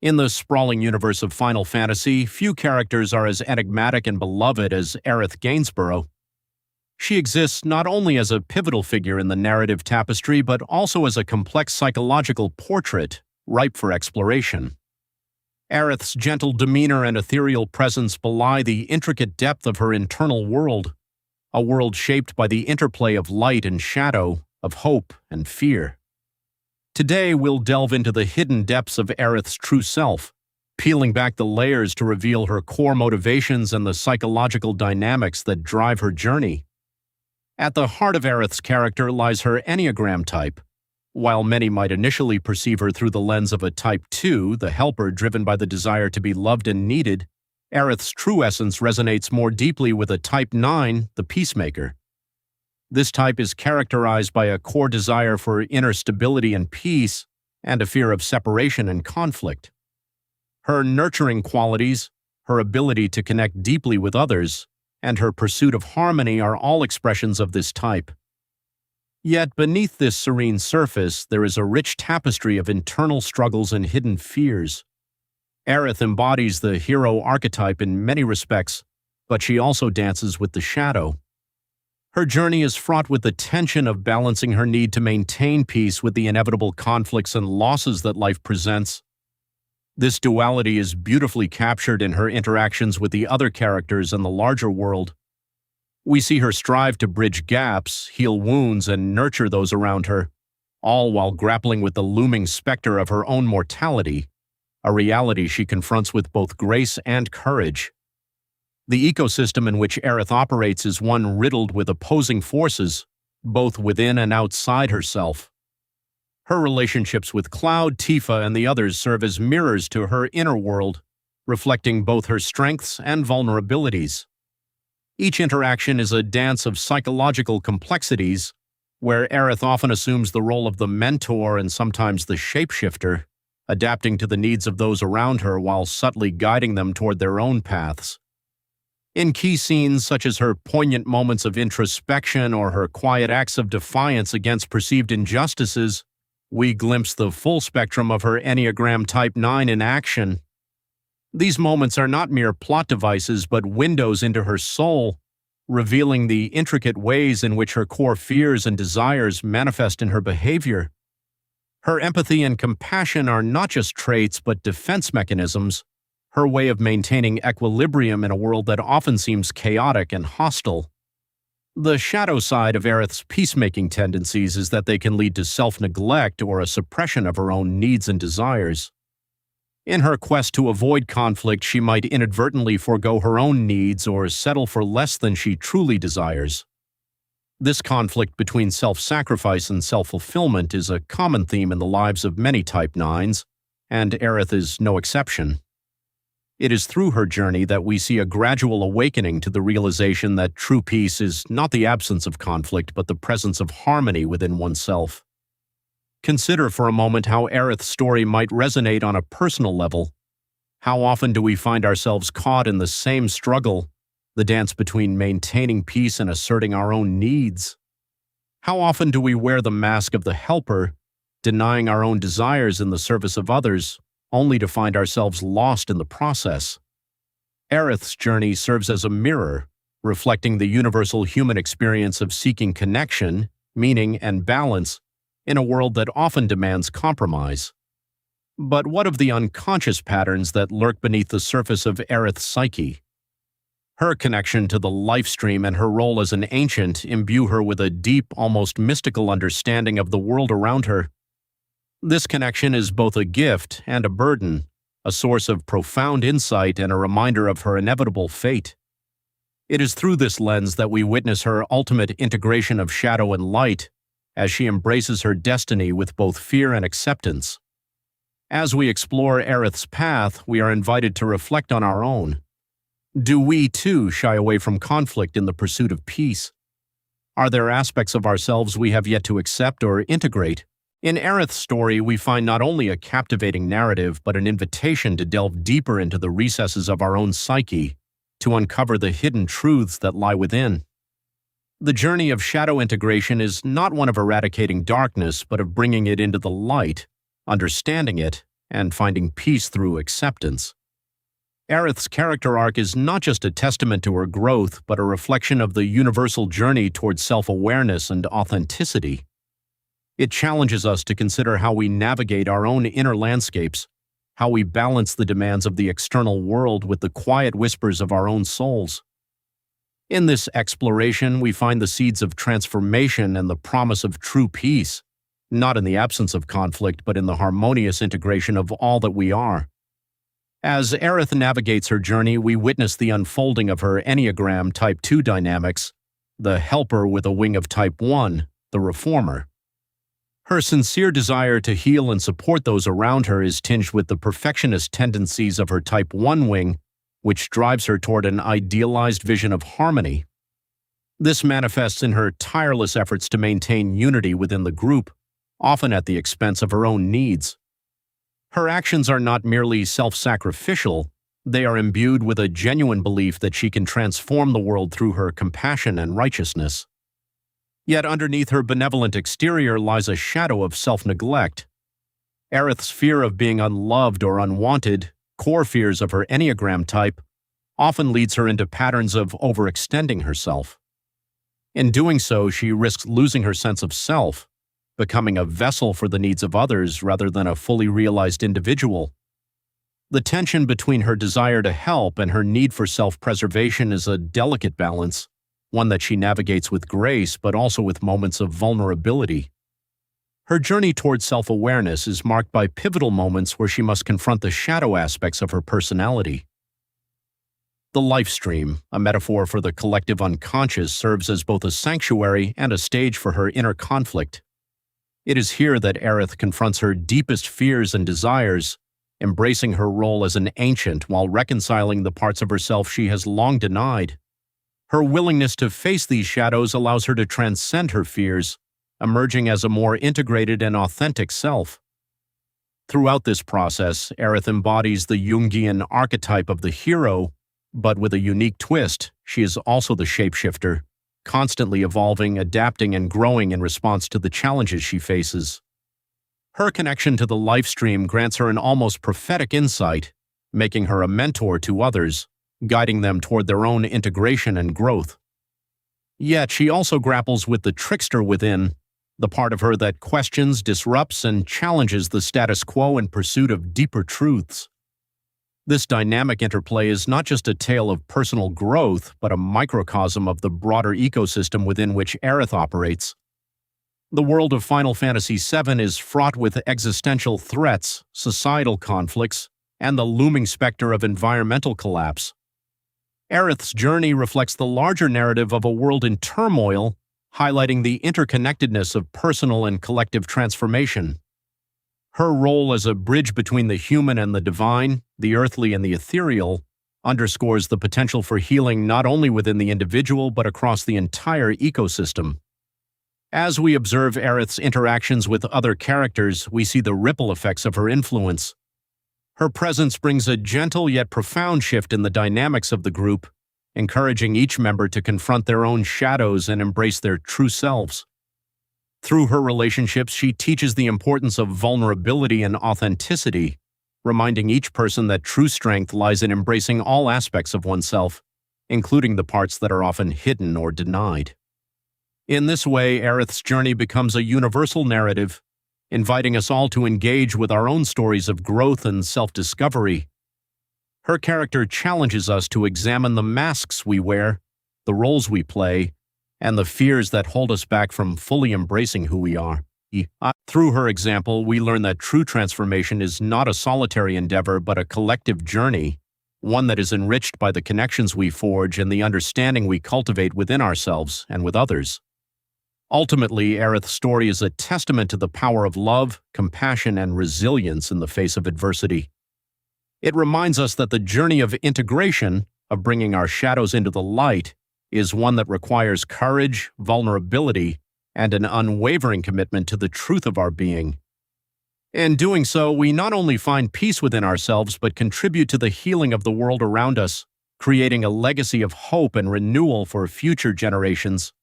In the sprawling universe of Final Fantasy, few characters are as enigmatic and beloved as Aerith Gainsborough. She exists not only as a pivotal figure in the narrative tapestry, but also as a complex psychological portrait, ripe for exploration. Aerith's gentle demeanor and ethereal presence belie the intricate depth of her internal world, a world shaped by the interplay of light and shadow, of hope and fear. Today, we'll delve into the hidden depths of Aerith's true self, peeling back the layers to reveal her core motivations and the psychological dynamics that drive her journey. At the heart of Aerith's character lies her Enneagram type. While many might initially perceive her through the lens of a Type 2, the helper driven by the desire to be loved and needed, Aerith's true essence resonates more deeply with a Type 9, the peacemaker. This type is characterized by a core desire for inner stability and peace, and a fear of separation and conflict. Her nurturing qualities, her ability to connect deeply with others, and her pursuit of harmony are all expressions of this type. Yet beneath this serene surface, there is a rich tapestry of internal struggles and hidden fears. Aerith embodies the hero archetype in many respects, but she also dances with the shadow. Her journey is fraught with the tension of balancing her need to maintain peace with the inevitable conflicts and losses that life presents. This duality is beautifully captured in her interactions with the other characters and the larger world. We see her strive to bridge gaps, heal wounds, and nurture those around her, all while grappling with the looming specter of her own mortality, a reality she confronts with both grace and courage. The ecosystem in which Aerith operates is one riddled with opposing forces, both within and outside herself. Her relationships with Cloud, Tifa, and the others serve as mirrors to her inner world, reflecting both her strengths and vulnerabilities. Each interaction is a dance of psychological complexities, where Aerith often assumes the role of the mentor and sometimes the shapeshifter, adapting to the needs of those around her while subtly guiding them toward their own paths. In key scenes such as her poignant moments of introspection or her quiet acts of defiance against perceived injustices, we glimpse the full spectrum of her Enneagram Type 9 in action. These moments are not mere plot devices but windows into her soul, revealing the intricate ways in which her core fears and desires manifest in her behavior. Her empathy and compassion are not just traits but defense mechanisms, her way of maintaining equilibrium in a world that often seems chaotic and hostile. The shadow side of Aerith's peacemaking tendencies is that they can lead to self-neglect or a suppression of her own needs and desires. In her quest to avoid conflict, she might inadvertently forego her own needs or settle for less than she truly desires. This conflict between self-sacrifice and self-fulfillment is a common theme in the lives of many Type 9s, and Aerith is no exception. It is through her journey that we see a gradual awakening to the realization that true peace is not the absence of conflict but the presence of harmony within oneself. Consider for a moment how Aerith's story might resonate on a personal level. How often do we find ourselves caught in the same struggle, the dance between maintaining peace and asserting our own needs? How often do we wear the mask of the helper, denying our own desires in the service of others, only to find ourselves lost in the process? Aerith's journey serves as a mirror, reflecting the universal human experience of seeking connection, meaning, and balance in a world that often demands compromise. But what of the unconscious patterns that lurk beneath the surface of Aerith's psyche? Her connection to the life stream and her role as an ancient imbue her with a deep, almost mystical understanding of the world around her. This connection is both a gift and a burden, a source of profound insight and a reminder of her inevitable fate. It is through this lens that we witness her ultimate integration of shadow and light, as she embraces her destiny with both fear and acceptance. As we explore Aerith's path, we are invited to reflect on our own. Do we, too, shy away from conflict in the pursuit of peace? Are there aspects of ourselves we have yet to accept or integrate? In Aerith's story, we find not only a captivating narrative, but an invitation to delve deeper into the recesses of our own psyche, to uncover the hidden truths that lie within. The journey of shadow integration is not one of eradicating darkness, but of bringing it into the light, understanding it, and finding peace through acceptance. Aerith's character arc is not just a testament to her growth, but a reflection of the universal journey towards self-awareness and authenticity. It challenges us to consider how we navigate our own inner landscapes, how we balance the demands of the external world with the quiet whispers of our own souls. In this exploration, we find the seeds of transformation and the promise of true peace, not in the absence of conflict, but in the harmonious integration of all that we are. As Aerith navigates her journey, we witness the unfolding of her Enneagram Type 2 dynamics, the helper with a wing of Type 1, the reformer. Her sincere desire to heal and support those around her is tinged with the perfectionist tendencies of her Type 1 wing, which drives her toward an idealized vision of harmony. This manifests in her tireless efforts to maintain unity within the group, often at the expense of her own needs. Her actions are not merely self-sacrificial, they are imbued with a genuine belief that she can transform the world through her compassion and righteousness. Yet underneath her benevolent exterior lies a shadow of self-neglect. Aerith's fear of being unloved or unwanted, core fears of her Enneagram type, often leads her into patterns of overextending herself. In doing so, she risks losing her sense of self, becoming a vessel for the needs of others rather than a fully realized individual. The tension between her desire to help and her need for self-preservation is a delicate balance, one that she navigates with grace but also with moments of vulnerability. Her journey towards self-awareness is marked by pivotal moments where she must confront the shadow aspects of her personality. The life stream, a metaphor for the collective unconscious, serves as both a sanctuary and a stage for her inner conflict. It is here that Aerith confronts her deepest fears and desires, embracing her role as an ancient while reconciling the parts of herself she has long denied. Her willingness to face these shadows allows her to transcend her fears, emerging as a more integrated and authentic self. Throughout this process, Aerith embodies the Jungian archetype of the hero, but with a unique twist, she is also the shapeshifter, constantly evolving, adapting, and growing in response to the challenges she faces. Her connection to the life stream grants her an almost prophetic insight, making her a mentor to others, guiding them toward their own integration and growth. Yet she also grapples with the trickster within, the part of her that questions, disrupts, and challenges the status quo in pursuit of deeper truths. This dynamic interplay is not just a tale of personal growth, but a microcosm of the broader ecosystem within which Aerith operates. The world of Final Fantasy VII is fraught with existential threats, societal conflicts, and the looming specter of environmental collapse. Aerith's journey reflects the larger narrative of a world in turmoil, highlighting the interconnectedness of personal and collective transformation. Her role as a bridge between the human and the divine, the earthly and the ethereal, underscores the potential for healing not only within the individual but across the entire ecosystem. As we observe Aerith's interactions with other characters, we see the ripple effects of her influence. Her presence brings a gentle yet profound shift in the dynamics of the group, encouraging each member to confront their own shadows and embrace their true selves. Through her relationships, she teaches the importance of vulnerability and authenticity, reminding each person that true strength lies in embracing all aspects of oneself, including the parts that are often hidden or denied. In this way, Aerith's journey becomes a universal narrative, inviting us all to engage with our own stories of growth and self-discovery. Her character challenges us to examine the masks we wear, the roles we play, and the fears that hold us back from fully embracing who we are. Through her example, we learn that true transformation is not a solitary endeavor but a collective journey, one that is enriched by the connections we forge and the understanding we cultivate within ourselves and with others. Ultimately, Aerith's story is a testament to the power of love, compassion, and resilience in the face of adversity. It reminds us that the journey of integration, of bringing our shadows into the light, is one that requires courage, vulnerability, and an unwavering commitment to the truth of our being. In doing so, we not only find peace within ourselves but contribute to the healing of the world around us, creating a legacy of hope and renewal for future generations.